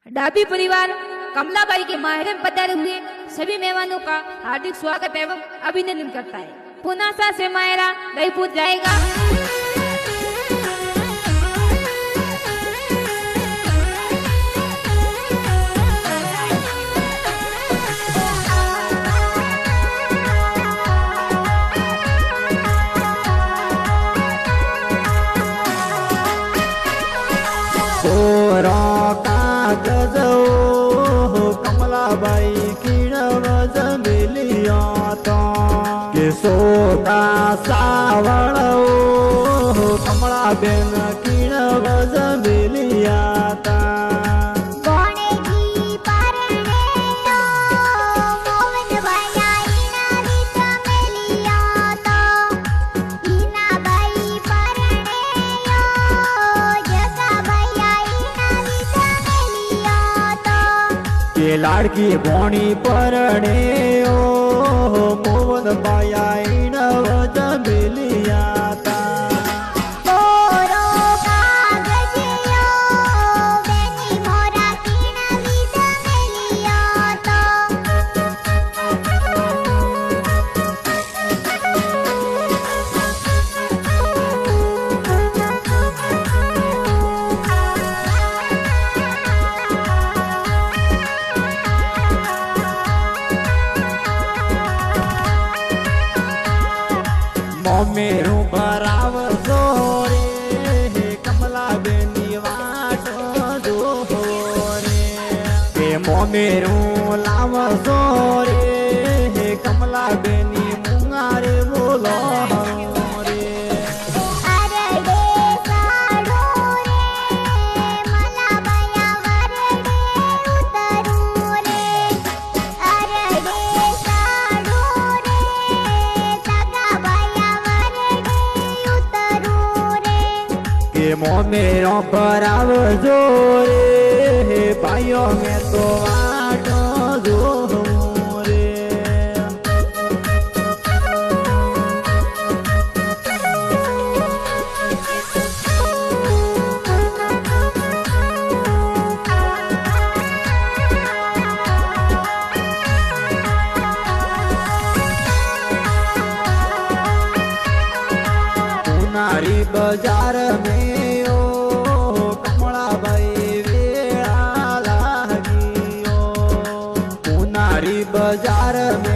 डाबी परिवार कमलाबाई के माहरे में पधारे हुए सभी मेहमानों का हार्दिक स्वागत एवं अभिनंदन करता है। पुनासा से मायरा दहीपूत जाएगा। कमलाबाई किणव जमिलियाता के सोता सावळ कमला बेन किणव जमिलियाता लाड़की भोणी परणे ओ मोहन बाया नव जमिलियाता मेरू भराव जोरे कमला बेनी वाटो जो रे मेरू लाव जोरे कमला बेनी मुंगारे बोलो मेरो भराव जोरे भाइयों में तो वाटो जो रे पुनारी बाजार में बाजार में